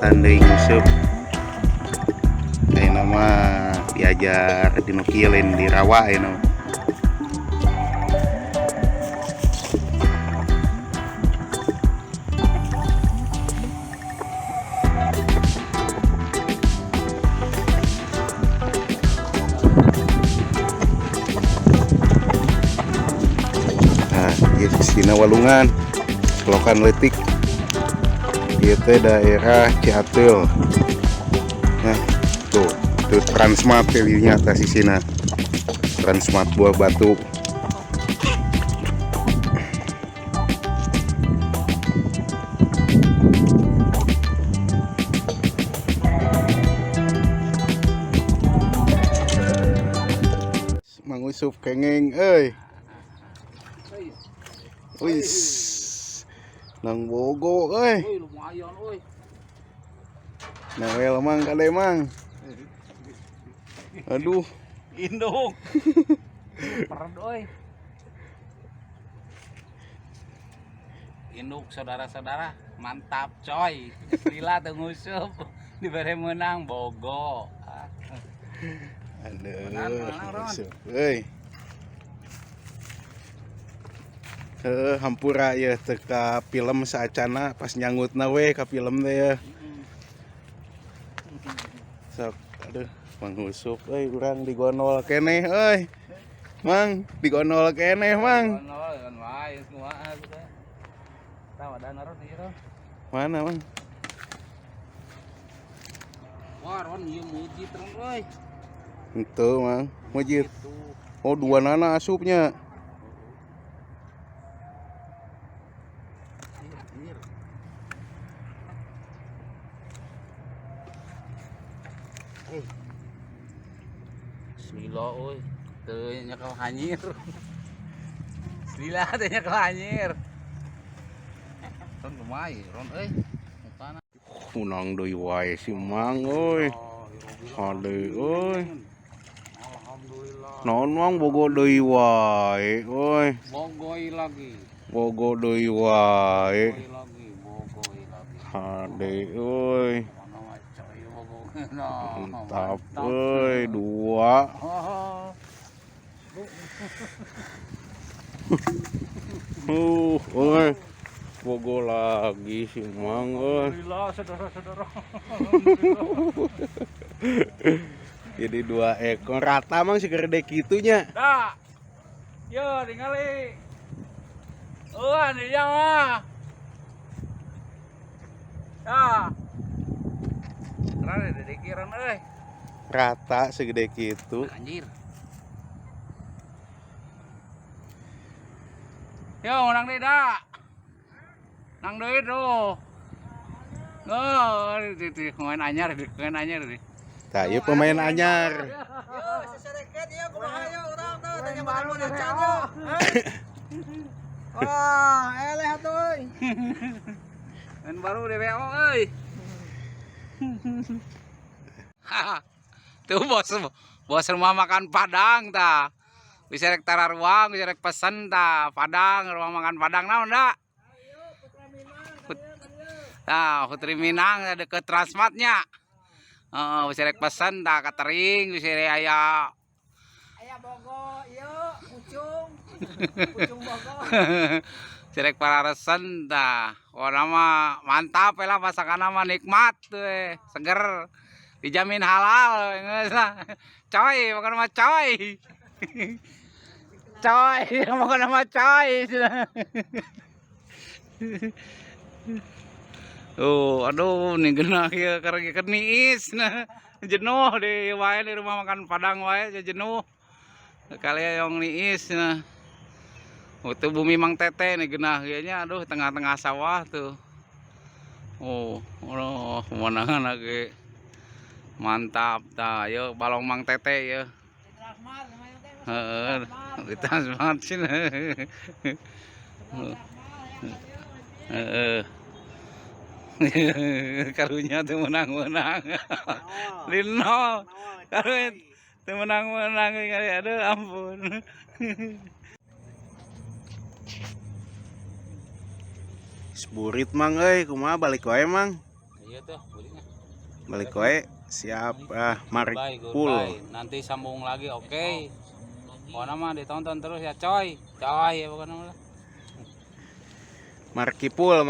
kelihatan deui nguseup. Ayeuna mah diajar dinu kieu lain di rawa ayeuna. Nah, ieu sina walungan. Selokan leutik. Ieu teh daerah Ciateul. Nah, tuh Transmart pilihnya atas sisina. Transmart Buah Batu. Mang Usup kengeng euy. Wis. Nang bogo euy. Lumayan euy. Nawel mang kade mang. Aduh, Indung. Perut euy. Induk saudara-saudara, mantap coy. Gila tuh ngusup. Dibere menang bogo. Aduh, euy. Hampura ya teka film saacana pas nyangutna we ka film teh ya. Sok, aduh, Mang Usup euy urang digonol keneh euy. Mang, digonol keneh, Mang. Gonol kan wae semua teh. Tah ada naron ieu. Mana, Mang? Wah, ron ieu muji terus euy. Henteu, Mang. Mujid. Itu. Oh, dua nana asupnya. Bismillah euy. Teu nyekel hanyir. Bismillah teh nyekel hanyir. Ron kumai, ron euy. Mukana. Unang deui wae si Mang euy. Hade euy. Alhamdulillah. Naon Mang bogo deui wae euy. Bogoi lagi. Bogo deui wae. Bogoi lagi, bogoi lagi. Hade euy. Mana coy bogo. Mantap euy, dua. Euy. Bogo lagi si Mang euy. Alhamdulillah saudara-saudara. Jadi 2 ekor rata Mang segede kitunya. Dah. Yo ningali. Anu dia mah. Dah. Rada dikiran euy. Rata segede kitu. Anjir. Yo nang deui dah. Nang deui tuh. Oh, di pemain anyar, di. Tah ieu pemain anyar. Yo, sesereket ieu kumaha yo urang teh tanya baru nyacan yo. Wah, eleh atuh euy. Main baru DWO euy. Tuh bos rumah makan Padang tah. Bisa rek tara ruang, bisa rek pesen tah. Padang, rumah makan Padang naon da? Nah, Putri Minang deket Transmartnya. Bisa rek pesen tah catering, bisa rek aya Aya bogo ieu pucung. Pucung bogo. Cirek para resen dah. Orang mah mantap lah masakan mah nikmat tuh, seger. Dijamin halal, geus lah. Coy, makan mah coy. Coy, makan mah coy. Oh, aduh, nih genah ya karena keniis nah. Jenuh di wae di rumah makan Padang wae jenuh. Kali yang niis nah. Itu bumi Mang Tete nih genah kayaknya, aduh tengah-tengah sawah tuh. Oh, pemandangan lagi mantap dah. Yuk balong Mang Tete ya. Heeh, di Transmart sih. Heeh. Karunya tuh menang-menang. Lino. Karunya tuh menang-menang kali, aduh ampun. Burit Mang euy, kumaha balik wae Mang? Iya tuh, belinya. Balik wae. Siap. Mari Goodbye, full. goodbye. Nanti sambung lagi, oke. Pokoknya mah ditonton terus ya, coy. Coy ya pokoknya mah. Markipul.